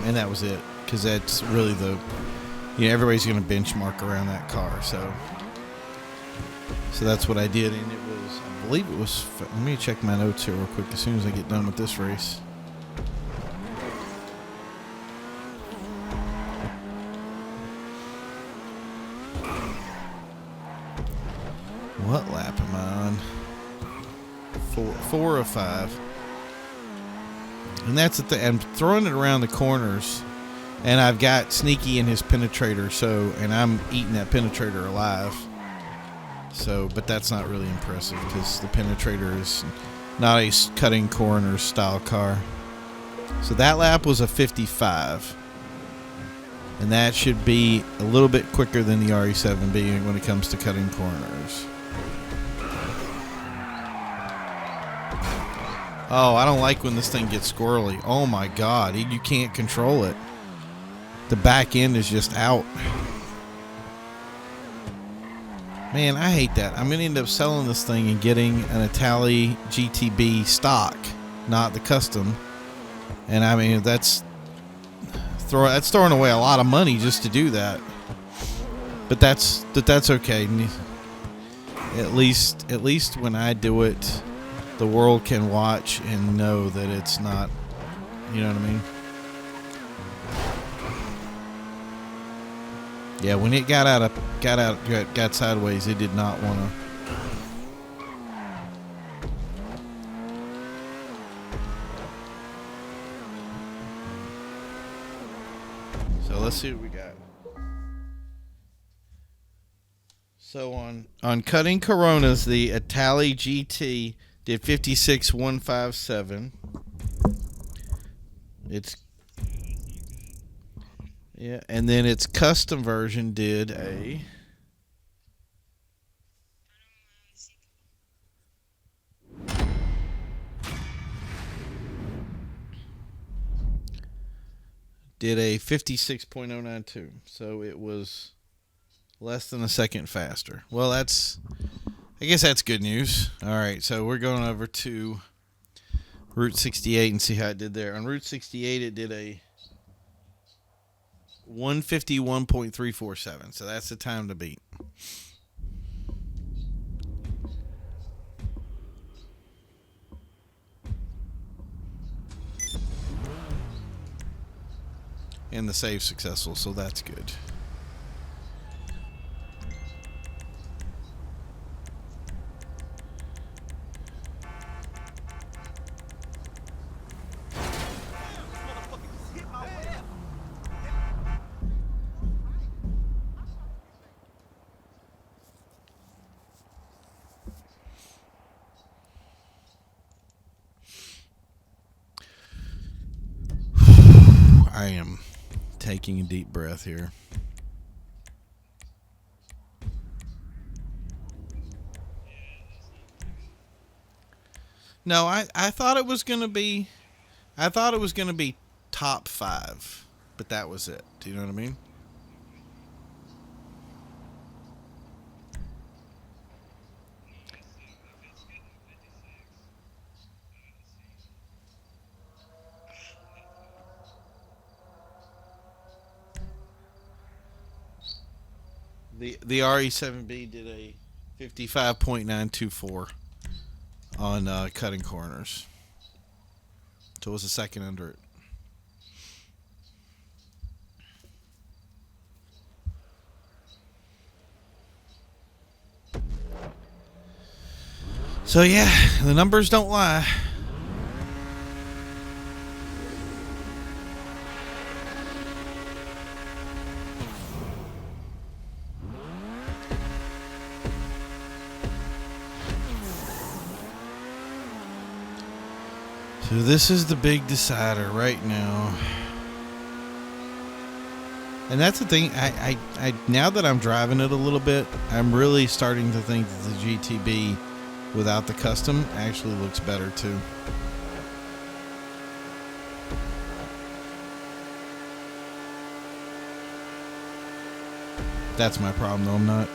and that was it. because that's really the, everybody's going to benchmark around that car. So that's what I did, and it was, I believe it was. Let me check my notes here real quick as soon as I get done with this race. What lap am I on? Four or five. And that's the thing. I'm throwing it around the corners, and I've got Sneaky in his penetrator, and I'm eating that penetrator alive. So, but that's not really impressive because the penetrator is not a Cutting Coroners style car. So that lap was a 55. And that should be a little bit quicker than the RE7B when it comes to cutting corners. Oh, I don't like when this thing gets squirrely. Oh my God, you can't control it. The back end is just out. Man, I hate that. I'm going to end up selling this thing and getting an Itali GTB stock, not the custom. And I mean, that's throwing away a lot of money just to do that. But that's okay. At least when I do it, the world can watch and know that it's not, you know what I mean? Yeah, when it got sideways, it did not want to. So let's see what we got. So on Cutting Coronas, the Itali GT did 56,157. And then its custom version did a did a 56.092. So it was less than a second faster. Well, I guess that's good news. All right, so we're going over to Route 68 and see how it did there. On Route 68, it did a 151.347. So that's the time to beat. And the save successful, so that's good. I am taking a deep breath here. No, I thought it was gonna be top 5, but that was it. Do you know what I mean? The RE7B did a 55.924 on Cutting Corners. So it was a second under it. So yeah, the numbers don't lie. So this is the big decider right now. And that's the thing, I now that I'm driving it a little bit, I'm really starting to think that the GTB without the custom actually looks better too. That's my problem though. I'm not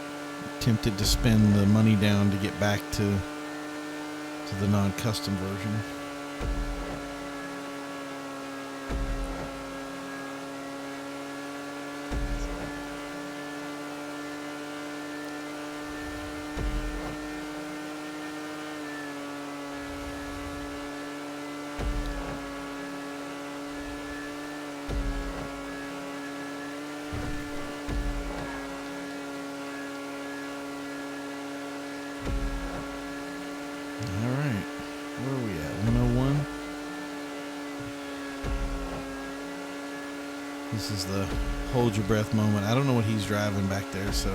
tempted to spend the money down to get back to the non-custom version. This is the hold your breath moment. I don't know what he's driving back there, so.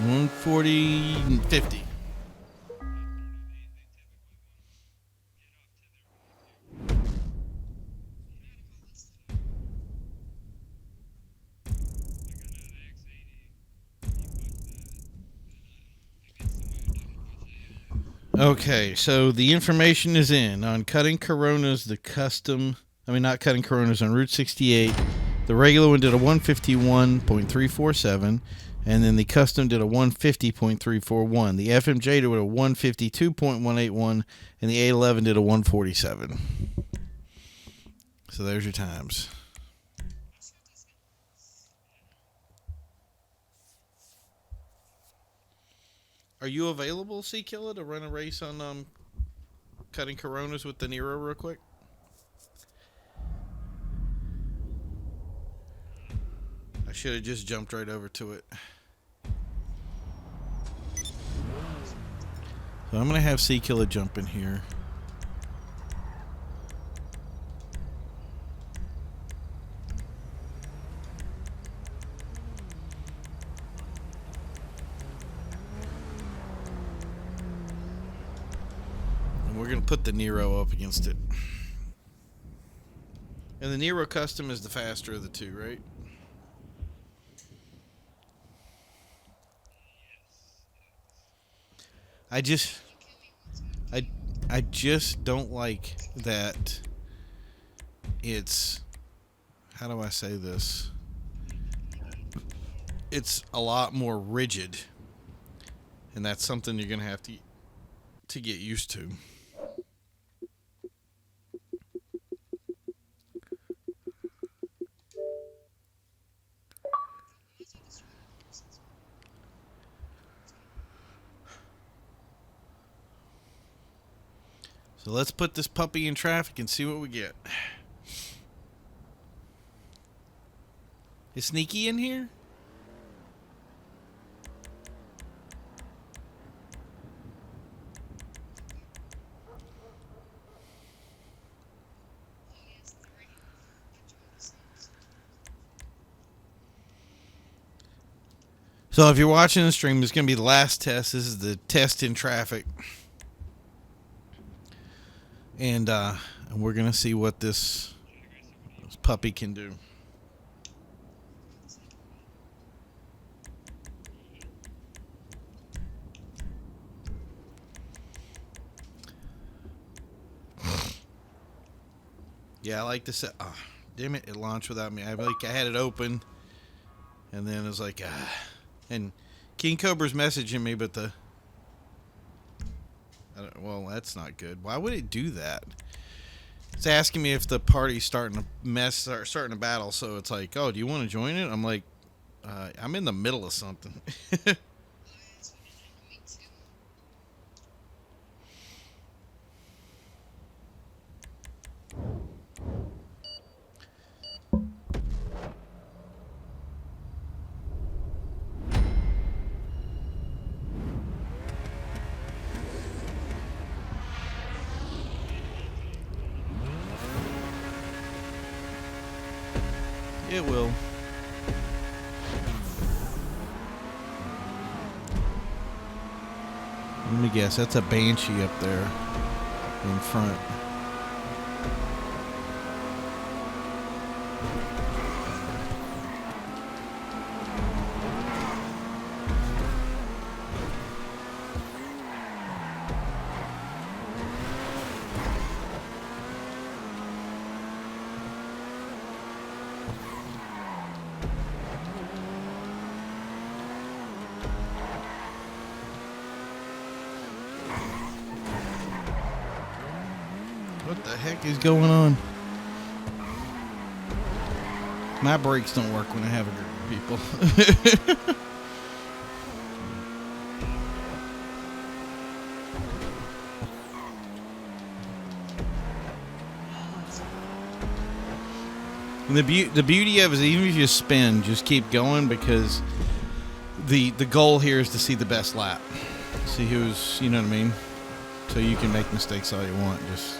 $140.50. Okay, so the information is in on Cutting Coronas, the custom. Not Cutting Coronas on Route 68. The regular one did a 151.347, and then the custom did a 150.341. The FMJ did a 152.181, and the 811 did a 147. So there's your times. Are you available, C Killer, to run a race on Cutting Coronas with the Nero real quick? I should have just jumped right over to it. So I'm going to have C Killer jump in here. And we're going to put the Nero up against it. And the Nero Custom is the faster of the two, right? I just don't like that it's, how do I say this? It's a lot more rigid, and that's something you're going to have to get used to. So let's put this puppy in traffic and see what we get. Is Sneaky in here? So if you're watching the stream, this is going to be the last test. This is the test in traffic. And we're going to see what this puppy can do. Yeah, I like to say, oh, damn it, it launched without me. I had it open, and then it was like, and King Cobra's messaging me, but well, that's not good. Why would it do that? It's asking me if the party's starting a battle, so it's like, oh, do you want to join it? I'm like, I'm in the middle of something. It will. Let me guess, that's a Banshee up there in front. What the heck is going on? My brakes don't work when I have a group of people. And the beauty of it is, even if you spin, just keep going, because the goal here is to see the best lap. See who's, you know what I mean? So you can make mistakes all you want. Just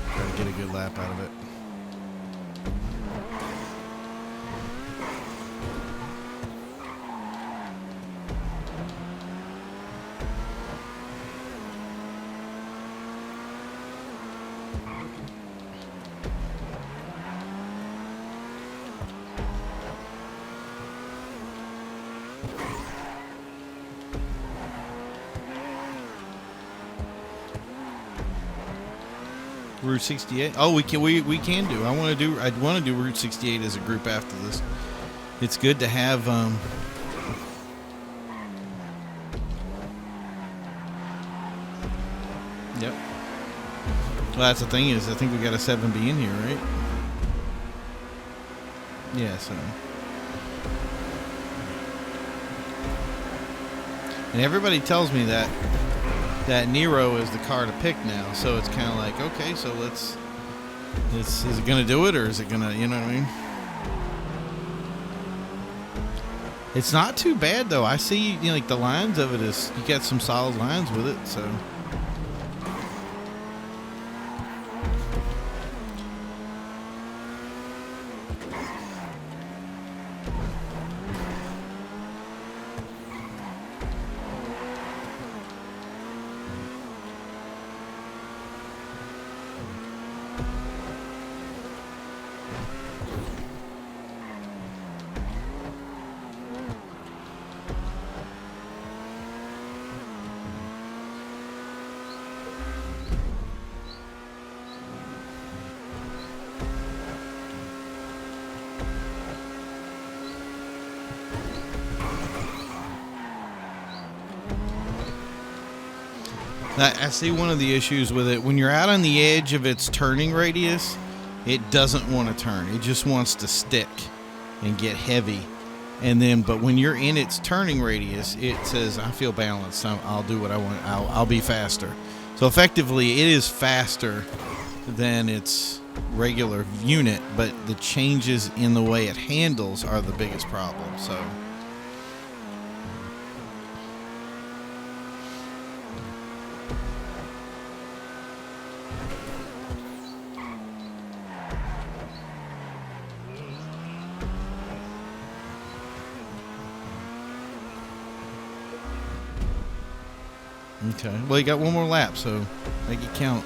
try to get a good lap out of it. Route 68. Oh, we can do. I want to do Route 68 as a group after this. It's good to have. Yep. Well, that's the thing is, I think we got a 7B in here, right? Yeah. So. And everybody tells me that Nero is the car to pick now, so it's kind of like, okay, so is it gonna do it, or is it gonna, you know what I mean? It's not too bad though. I see, you know, like the lines of it is, you got some solid lines with it, so. I see one of the issues with it. When you're out on the edge of its turning radius, it doesn't want to turn. It just wants to stick and get heavy. And then, but when you're in its turning radius, it says, I feel balanced. I'll do what I want. I'll be faster. So effectively, it is faster than its regular unit, but the changes in the way it handles are the biggest problem. So. Okay. Well, you got one more lap, so make it count.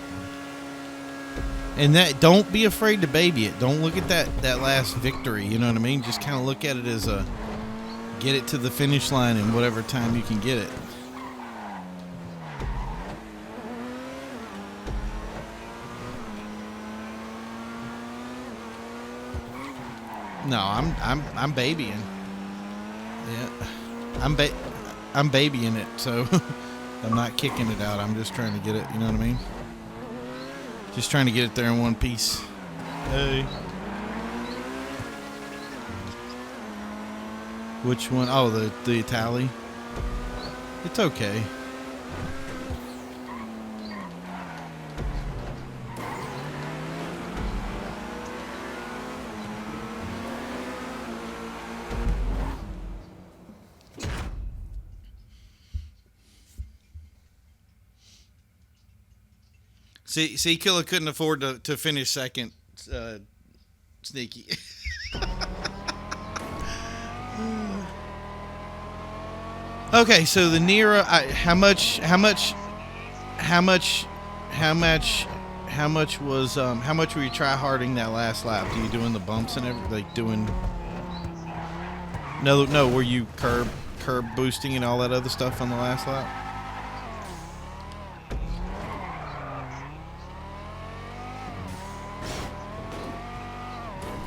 And that, don't be afraid to baby it. Don't look at that last victory. You know what I mean? Just kind of look at it as a get it to the finish line in whatever time you can get it. No, I'm babying. Yeah, I'm babying it. So. I'm not kicking it out. I'm just trying to get it, you know what I mean? Just trying to get it there in one piece. Hey. Which one? Oh, the Itali. It's okay. See, Killa couldn't afford to finish second. Sneaky. Okay, so the Nero. How much were you try harding that last lap? Do you doing the bumps and everything? Like doing? No. Were you curb boosting and all that other stuff on the last lap?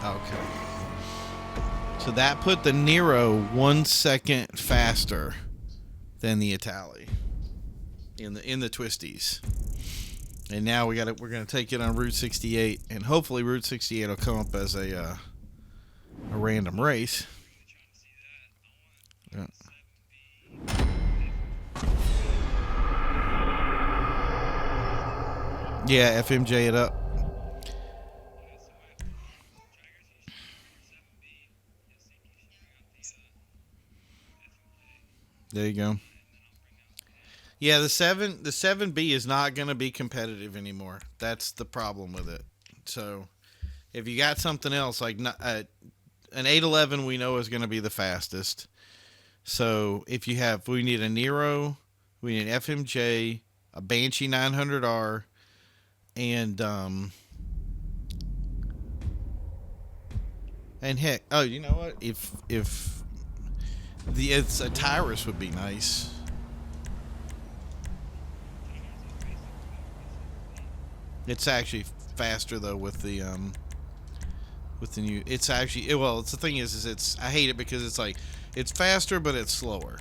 Okay. So that put the Nero 1 second faster than the Itali in the twisties. And now we're gonna take it on Route 68, and hopefully Route 68 will come up as a random race. Yeah. Yeah, FMJ it up. There you go. Yeah, the 7B is not going to be competitive anymore. That's the problem with it. So, if you got something else like an 811, we know is going to be the fastest. So, if we need a Nero, we need an FMJ, a Banshee 900R, and heck, oh, you know what? If it's a Tyrus would be nice. It's actually faster though with the new. It's actually it's the thing is it's I hate it because it's like it's faster but it's slower.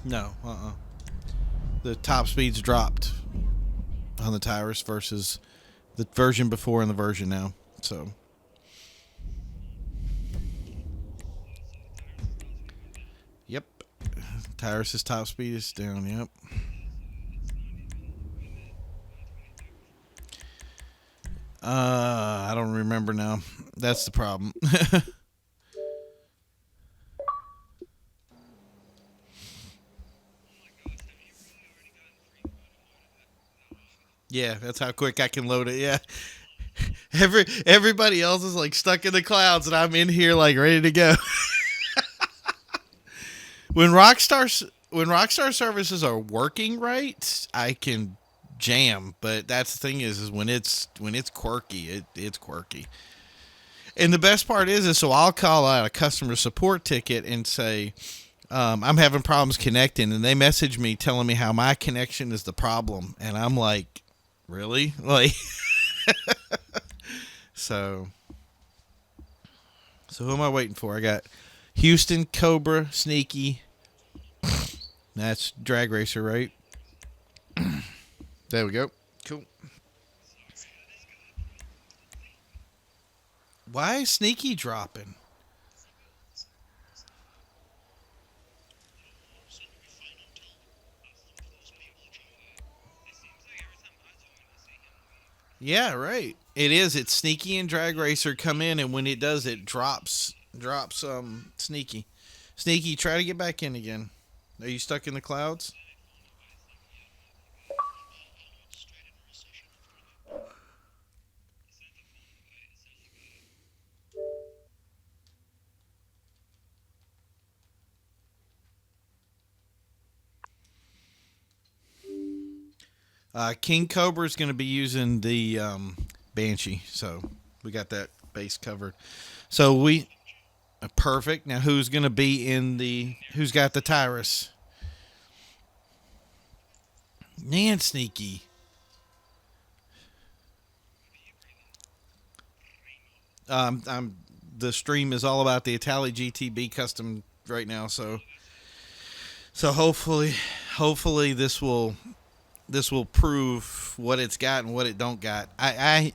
No, the top speeds dropped on the Tyrus versus the version before and the version now. So. Yep. Tyrus's top speed is down. Yep. I don't remember now. That's the problem. Yeah, that's how quick I can load it. Yeah. Everybody else is like stuck in the clouds, and I'm in here like ready to go. When Rockstar services are working right, I can jam. But that's the thing is when it's quirky, it's quirky. And the best part is so I'll call out a customer support ticket and say, I'm having problems connecting, and they message me telling me how my connection is the problem, and I'm like, really? Like, so who am I waiting for? I got Houston, Cobra, Sneaky. That's Drag Racer, right? There we go. Cool. Why is Sneaky dropping? Yeah, right. It is. It's Sneaky and Drag Racer come in, and when it does, it drops Sneaky. Sneaky, try to get back in again. Are you stuck in the clouds? King Cobra is going to be using the Banshee, so we got that base covered. So perfect. Now who's going to be in who's got the Tyrus? Man, Sneaky. The stream is all about the Itali GTB custom right now, so hopefully this will prove what it's got and what it don't got. I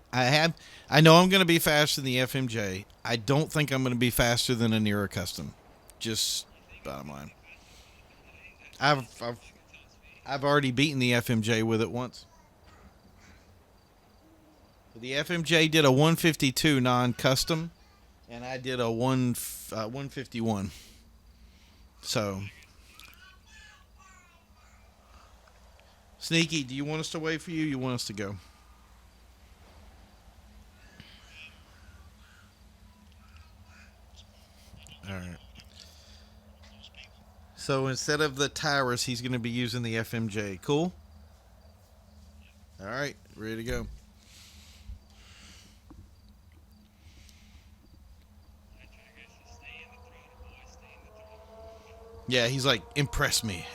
know I'm going to be faster than the FMJ. I don't think I'm going to be faster than a Nero custom. Just bottom line. I've already beaten the FMJ with it once. The FMJ did a 152 non-custom, and I did a 151. So, Sneaky, do you want us to wait for you? You want us to go? All right. So instead of the Tyrus, he's going to be using the FMJ. Cool? All right. Ready to go. Yeah, he's like, impress me.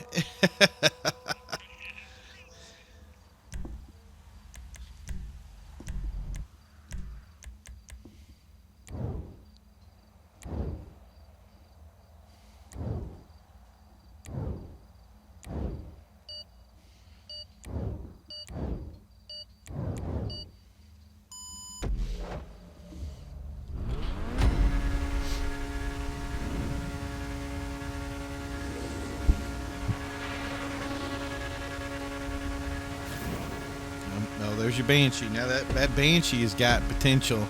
there's your Banshee. Now that Banshee has got potential.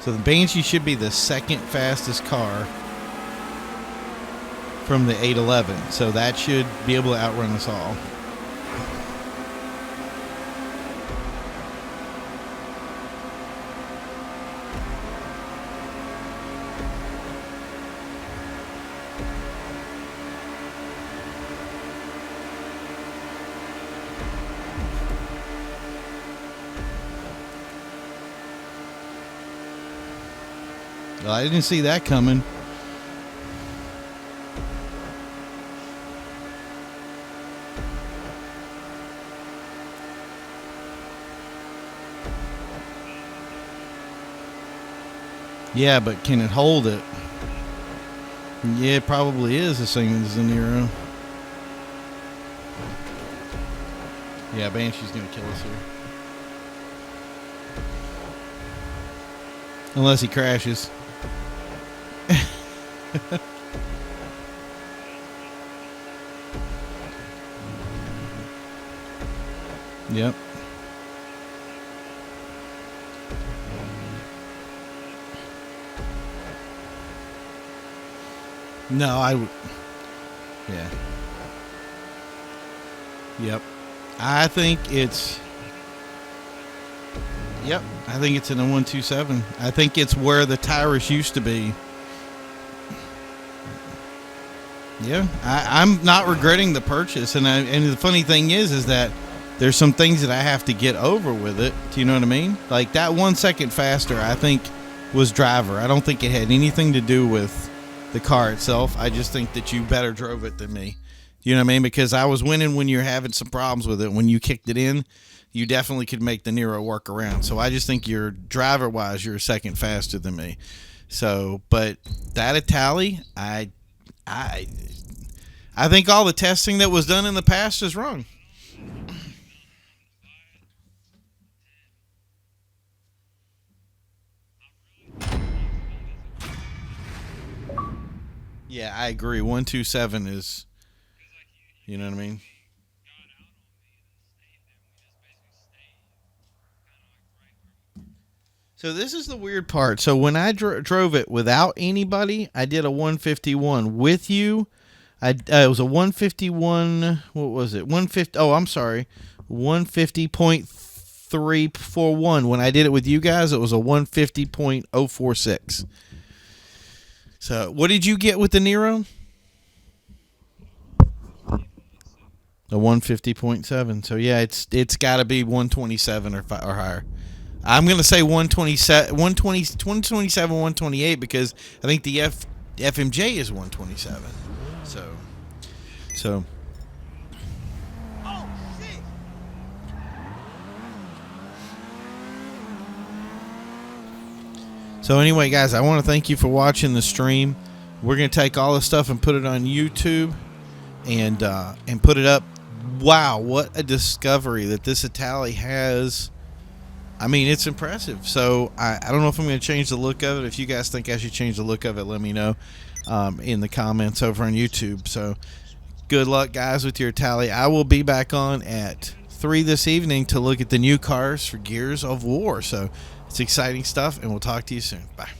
So the Banshee should be the second fastest car from the 811. So that should be able to outrun us all. Well, I didn't see that coming. Yeah, but can it hold it? Yeah, it probably is the same as the Nero. Yeah, Banshee's going to kill us here. Unless he crashes. Yep. No, I would. Yeah. Yep. I think it's. Yep. I think it's in a 127. I think it's where the Tyrus used to be. Yeah. I'm not regretting the purchase, and the funny thing is that there's some things that I have to get over with it. Do you know what I mean? Like that 1 second faster, I think, was driver. I don't think it had anything to do with the car itself. I just think that you better drove it than me. You know what I mean? Because I was winning when you're having some problems with it. When you kicked it in, you definitely could make the Nero work around. So I just think you're driver-wise, you're a second faster than me. So, but that Itali, I think all the testing that was done in the past is wrong. Yeah, I agree. 127 is, you know what I mean? So this is the weird part. So when I drove it without anybody, I did a 151. With you, it was a 151. What was it? 150. Oh, I'm sorry. 150.341. When I did it with you guys, it was a 150.046. So what did you get with the Nero? A 150.7. So yeah, it's got to be 127 or higher. I'm going to say 127, 128 because I think the FMJ is 127. So.
Oh, shit.
So anyway, guys, I want to thank you for watching the stream. We're going to take all this stuff and put it on YouTube and put it up. Wow, what a discovery that this Itali has. I mean, it's impressive. So I don't know if I'm going to change the look of it. If you guys think I should change the look of it, let me know in the comments over on YouTube. So good luck, guys, with your Itali. I will be back on at 3 this evening to look at the new cars for Gears of War. So it's exciting stuff, and we'll talk to you soon. Bye.